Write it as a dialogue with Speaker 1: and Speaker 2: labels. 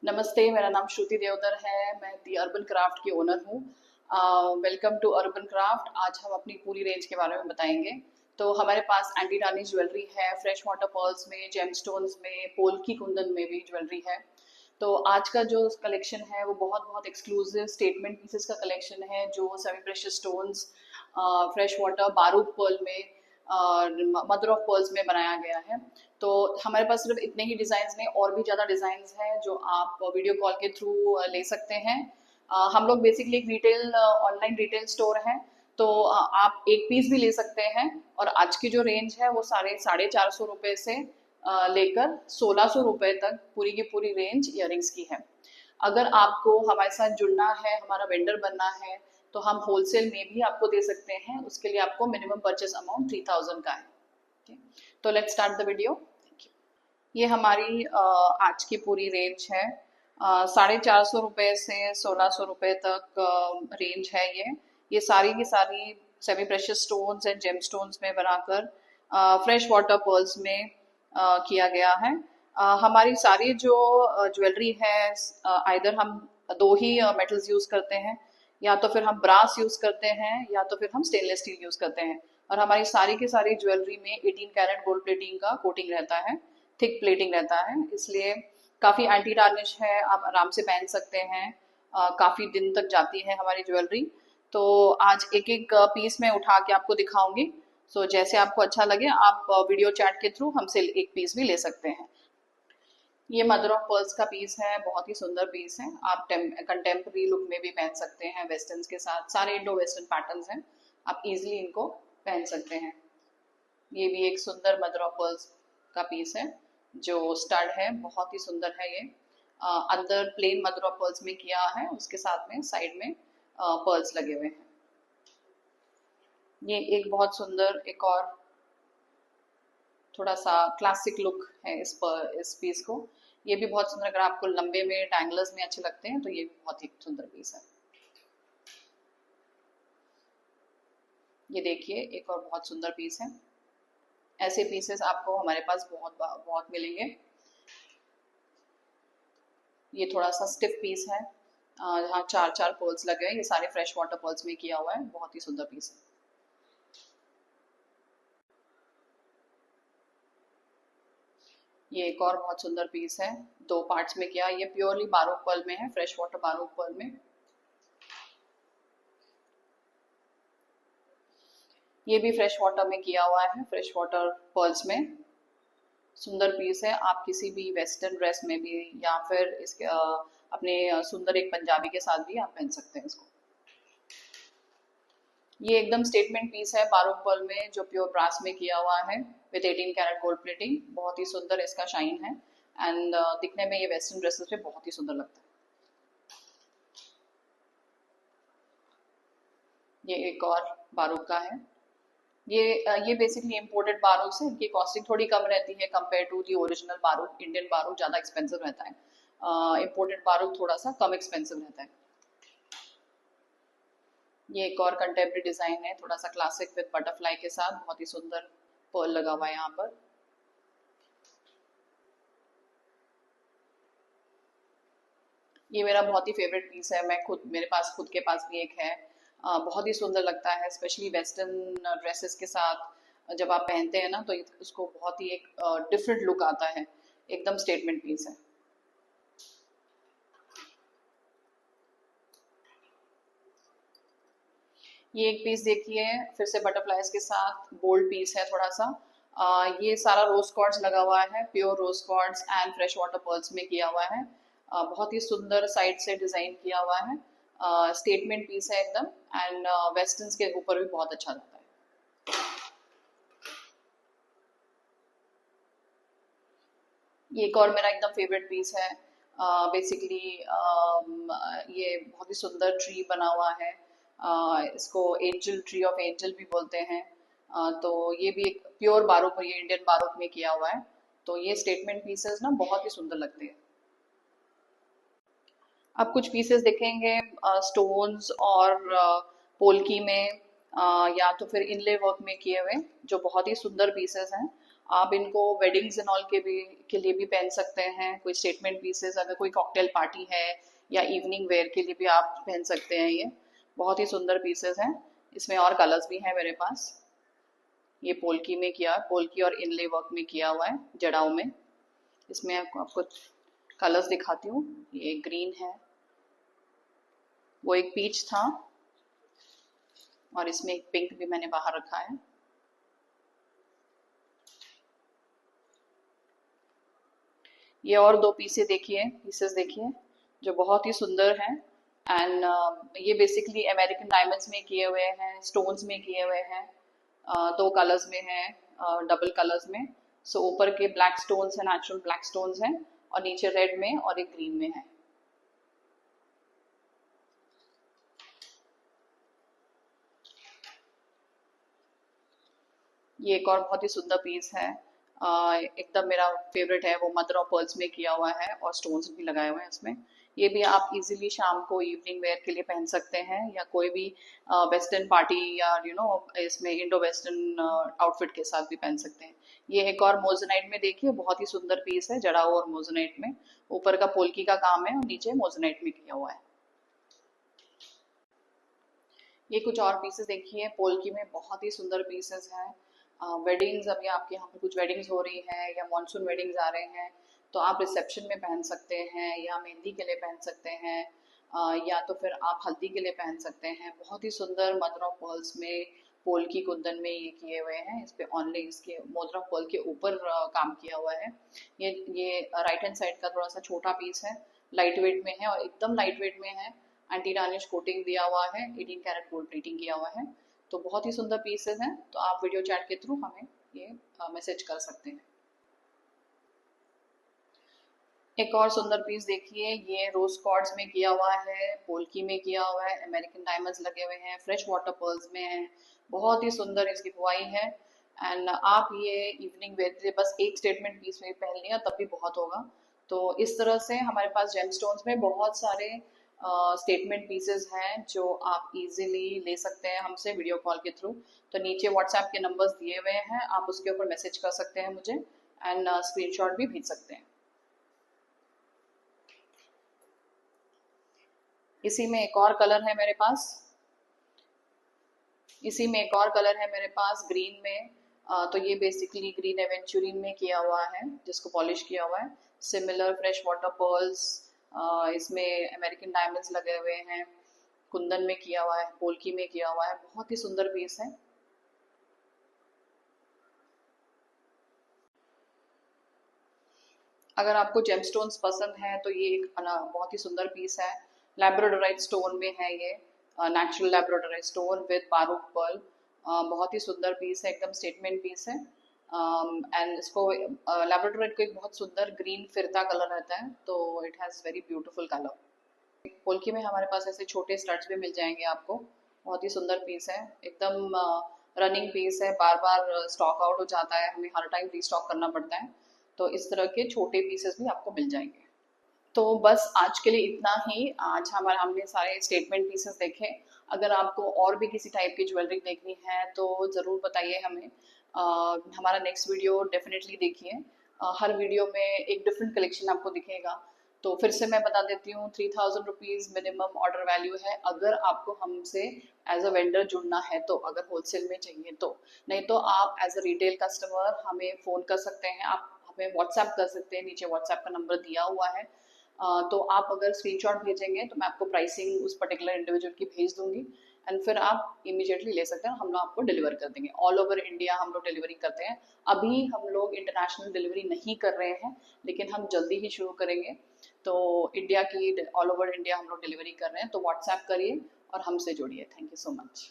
Speaker 1: नमस्ते, मेरा नाम श्रुति देवधर है। मैं दी अर्बन क्राफ्ट की ओनर हूँ। Welcome to Urban Craft. आज हम अपनी पूरी रेंज के बारे में बताएंगे। तो हमारे पास एंटी टार्निश ज्वेलरी है, फ्रेश वाटर पर्ल्स में, जेमस्टोन्स में, पोल्की कुंदन में भी ज्वेलरी है। तो आज का जो कलेक्शन है वो बहुत बहुत एक्सक्लूसिव स्टेटमेंट पीसेस का कलेक्शन है, जो semi precious stones, fresh water बारूद पर्ल में और मदर ऑफ पर्ल्स में बनाया गया है। तो हमारे पास सिर्फ इतने ही डिज़ाइंस नहीं, और भी ज़्यादा डिज़ाइंस हैं जो आप वीडियो कॉल के थ्रू ले सकते हैं। हम लोग बेसिकली एक रिटेल ऑनलाइन रिटेल स्टोर है। तो आप एक पीस भी ले सकते हैं। और आज की जो रेंज है वो साढ़े 450 रुपये से लेकर 1600 रुपये तक पूरी की पूरी रेंज इयरिंग्स की है। अगर आपको हमारे साथ जुड़ना है, हमारा वेंडर बनना है, तो हम होलसेल में भी आपको दे सकते हैं। उसके लिए आपको मिनिमम परचेस अमाउंट 3000 का है। Okay? तो लेट्स स्टार्ट द वीडियो। ये हमारी आज की पूरी रेंज है। 450 रुपये से 1600 रुपये तक रेंज है ये सारी की सारी semi precious stones and gem stones में बनाकर फ्रेश वाटर पर्ल्स में किया गया है। हमारी सारी जो ज्वेलरी है, आइदर हम दो ही मेटल्स यूज करते हैं, या तो फिर हम ब्रास यूज करते हैं, या तो फिर हम स्टेनलेस स्टील यूज करते हैं। और हमारी सारी की सारी ज्वेलरी में 18 कैरेट गोल्ड प्लेटिंग का कोटिंग रहता है, थिक प्लेटिंग रहता है, इसलिए काफ़ी एंटी टार्निश है, आप आराम से पहन सकते हैं। काफ़ी दिन तक जाती है हमारी ज्वेलरी। तो आज एक एक पीस में उठा के आपको दिखाऊंगी। सो जैसे आपको अच्छा लगे आप वीडियो चैट के थ्रू हमसे एक पीस भी ले सकते हैं। ये मदर ऑफ पर्ल्स का पीस है, बहुत ही सुंदर पीस है। आप कंटेम्प्रेरी लुक में भी पहन सकते हैं, वेस्टर्न के साथ। सारे इंडो वेस्टर्न पैटर्न्स हैं, आप इजीली इनको पहन सकते हैं। ये भी एक सुंदर मदर ऑफ पर्ल्स का पीस है, जो स्टड है, बहुत ही सुंदर है ये। अंदर प्लेन मदर ऑफ पर्ल्स में किया है, उसके साथ में साइड में पर्ल्स लगे हुए हैं। ये एक बहुत सुंदर, एक और थोड़ा सा क्लासिक लुक है इस पीस को। ये भी बहुत सुंदर, अगर आपको लंबे में डैंगलर्स में अच्छे लगते हैं तो ये भी बहुत ही सुंदर पीस है। ये देखिए, एक और बहुत सुंदर पीस है। ऐसे पीसेस आपको हमारे पास बहुत बहुत मिलेंगे। ये थोड़ा सा स्टिफ पीस है, यहाँ चार चार पर्ल्स लगे हैं। ये सारे फ्रेश वाटर पर्ल्स में किया हुआ है, बहुत ही सुंदर पीस है। ये एक और बहुत सुंदर पीस है, दो पार्ट्स में किया। ये प्योरली बारूद पर्ल में है, फ्रेश वाटर बारूद पर्ल में। ये भी फ्रेश वाटर में किया हुआ है, फ्रेश वाटर पर्ल्स में। सुंदर पीस है, आप किसी भी वेस्टर्न ड्रेस में भी, या फिर इसके अपने सुंदर एक पंजाबी के साथ भी आप पहन सकते हैं इसको। ये एकदम स्टेटमेंट पीस है बारूद पर्ल में, जो प्योर ब्रास में किया हुआ है, विद 18 कैरेट गोल्ड प्लेटिंग। बहुत ही सुंदर इसका शाइन है, एंड दिखने में ये वेस्टर्न ड्रेसेस पे बहुत ही सुंदर लगता है। ये एक और बारूद का है। ये बेसिकली इम्पोर्टेड बारूद से इनकी कॉस्टिंग थोड़ी कम रहती है कंपेयर टू दी ओरिजिनल बारूद। इंडियन बारूद ज़्यादा एक्सपेंसिव रहता है, इम्पोर्टेड बारूद थोड़ा सा कम एक्सपेंसिव रहता है। ये एक और कंटेम्प्रेरी डिजाइन है, थोड़ा सा क्लासिक विद बटरफ्लाई के साथ, बहुत ही सुंदर पर्ल लगा हुआ है यहाँ पर। ये मेरा बहुत ही फेवरेट पीस है, मैं खुद, मेरे पास खुद के पास भी एक है। बहुत ही सुंदर लगता है, स्पेशली वेस्टर्न ड्रेसेस के साथ जब आप पहनते हैं ना, तो उसको बहुत ही एक डिफरेंट लुक आता है। एकदम स्टेटमेंट पीस है। ये एक पीस देखिए, फिर से बटरफ्लाइज के साथ, बोल्ड पीस है थोड़ा सा। ये सारा रोज कॉर्ड्स लगा हुआ है, pure rose cords and fresh water pearls में किया हुआ है। बहुत ही सुंदर साइड से डिजाइन किया हुआ है, स्टेटमेंट पीस है एकदम, एंड वेस्टर्न्स के ऊपर भी बहुत अच्छा लगता है। ये एक और मेरा एकदम फेवरेट पीस है। बेसिकली ये बहुत ही सुंदर ट्री बना हुआ है। इसको एंजल, ट्री ऑफ एंजल भी बोलते हैं। तो ये भी एक प्योर बारूद, ये इंडियन बारूद में किया हुआ है। तो ये स्टेटमेंट पीसेस ना बहुत ही सुंदर लगते हैं। आप कुछ पीसेस देखेंगे स्टोन्स और पोल्की में, या तो फिर इनले वर्क में किए हुए, जो बहुत ही सुंदर पीसेस हैं। आप इनको वेडिंग्स एंड ऑल के लिए भी पहन सकते हैं, कोई स्टेटमेंट पीसेस, अगर कोई कॉकटेल पार्टी है या इवनिंग वेयर के लिए भी आप पहन सकते हैं। ये बहुत ही सुंदर पीसेस हैं। इसमें और कलर्स भी हैं मेरे पास। ये पोल्की में किया, पोल्की और इनले वर्क में किया हुआ है जड़ाऊ में। इसमें आपको कलर्स दिखाती हूँ। ये ग्रीन है, वो एक पीच था, और इसमें एक पिंक भी मैंने बाहर रखा है। ये और दो पीसेस देखिए जो बहुत ही सुंदर हैं। एंड ये बेसिकली अमेरिकन डायमंड्स में किए हुए हैं, स्टोन्स में किए हुए हैं। दो कलर्स में है, डबल कलर्स में। सो ऊपर के ब्लैक स्टोन्स हैं, नेचुरल ब्लैक स्टोन्स हैं, और नीचे रेड में और एक ग्रीन में है। ये एक और बहुत ही सुंदर पीस है, एकदम मेरा फेवरेट है। वो मदर ऑफ पर्ल्स में किया हुआ है और स्टोन्स भी लगाए हुए हैं इसमें। ये भी आप इजीली शाम को इवनिंग वेयर के लिए पहन सकते हैं, या कोई भी वेस्टर्न पार्टी या इसमें इंडो वेस्टर्न आउटफिट के साथ भी पहन सकते हैं। ये एक और मोजोनाइट में देखिए, बहुत ही सुंदर पीस है, जड़ा हुआ और मोजोनाइट में। ऊपर का पोल्की का काम है और नीचे मोजोनाइट में किया हुआ है। ये कुछ और पीसेस देखिए, पोल्की में बहुत ही सुंदर पीसेस हैं। वेडिंग्स, अभी आपके यहाँ पे कुछ वेडिंग्स हो रही हैं या मॉनसून वेडिंग्स आ रहे हैं, तो आप रिसेप्शन में पहन सकते हैं, या मेहंदी के लिए पहन सकते हैं, या तो फिर आप हल्दी के लिए पहन सकते हैं। बहुत ही सुंदर मदर ऑफ पर्ल्स में, पोल्की कुंदन में ये किए हुए हैं। इस पे ऑनली इसके मदर ऑफ पर्ल के ऊपर काम किया हुआ है। ये राइट हैंड साइड का थोड़ा सा छोटा पीस है, लाइट वेट में है और एकदम लाइट वेट में है। एंटी टार्निश कोटिंग दिया हुआ है, 18 कैरेट गोल्ड प्लेटिंग किया हुआ है। तो बहुत ही सुंदर पीसेस हैं। तो आप वीडियो चैट के थ्रू हमें ये मैसेज कर सकते हैं। एक और सुंदर पीस देखिए, ये रोज कॉर्ड्स में किया हुआ है, पोल्की में किया हुआ है, अमेरिकन डायमंड्स लगे हुए हैं, फ्रेश वाटर पर्ल्स में है। बहुत ही सुंदर इसकी बुआई है। एंड आप ये इवनिंग वेयर के लिए बस एक स्टेटमेंट पीस में पहन लिया तब भी बहुत होगा। तो इस तरह से हमारे पास जेमस्टोन्स में बहुत सारे स्टेटमेंट पीसेस हैं जो आप इजीली ले सकते हैं हमसे वीडियो कॉल के थ्रू। तो नीचे व्हाट्सएप के नंबर्स दिए हुए हैं, आप उसके ऊपर मैसेज कर सकते हैं मुझे, एंड स्क्रीनशॉट भी भेज सकते हैं। इसी में एक और कलर है मेरे पास, ग्रीन में। तो ये बेसिकली ग्रीन एवेंचुरिन में किया हुआ है, जिसको पॉलिश किया हुआ है। सिमिलर फ्रेश वाटर पर्ल्स, इसमें अमेरिकन डायमंड्स लगे हुए हैं, कुंदन में किया हुआ है, पोल्की में किया हुआ है। बहुत ही सुंदर पीस है। अगर आपको जेमस्टोन्स पसंद है तो ये एक बहुत ही सुंदर पीस है। लैब्राडोराइट स्टोन में है ये, natural labradorite stone with baroque pearl. बहुत ही सुंदर पीस है, एकदम स्टेटमेंट पीस है। एंड इसको लैब्राडोराइट को एक बहुत सुंदर ग्रीन फिरता कलर रहता है, तो it has very beautiful colour. Polki में हमारे पास ऐसे छोटे स्टड्स भी मिल जाएंगे आपको। बहुत ही सुंदर पीस है, एकदम रनिंग पीस है, बार बार स्टॉक आउट हो जाता है, हमें हर टाइम रीस्टॉक करना पड़ता है। तो इस तरह के छोटे पीसेस भी आपको मिल जाएंगे। तो बस आज के लिए इतना ही। आज हमने सारे स्टेटमेंट पीसेस देखे। अगर आपको और भी किसी टाइप की ज्वेलरी देखनी है तो ज़रूर बताइए हमें। हमारा नेक्स्ट वीडियो डेफिनेटली देखिए। हर वीडियो में एक डिफरेंट कलेक्शन आपको दिखेगा। तो फिर से मैं बता देती हूँ, 3000 रुपीज़ मिनिमम ऑर्डर वैल्यू है, अगर आपको हमसे एज अ वेंडर जुड़ना है तो, अगर होलसेल में चाहिए तो। नहीं तो आप एज अ रिटेल कस्टमर हमें फ़ोन कर सकते हैं, आप हमें व्हाट्सएप कर सकते हैं, नीचे व्हाट्सएप का नंबर दिया हुआ है। तो आप अगर स्क्रीनशॉट भेजेंगे तो मैं आपको प्राइसिंग उस पर्टिकुलर इंडिविजुअल की भेज दूंगी, एंड फिर आप इमीडिएटली ले सकते हैं, हम लोग आपको डिलीवर कर देंगे। ऑल ओवर इंडिया हम लोग डिलीवरी करते हैं। अभी हम लोग इंटरनेशनल डिलीवरी नहीं कर रहे हैं, लेकिन हम जल्दी ही शुरू करेंगे। तो इंडिया की, ऑल ओवर इंडिया हम लोग डिलीवरी कर रहे हैं। तो व्हाट्सएप करिए और हमसे जुड़िए। Thank you so much.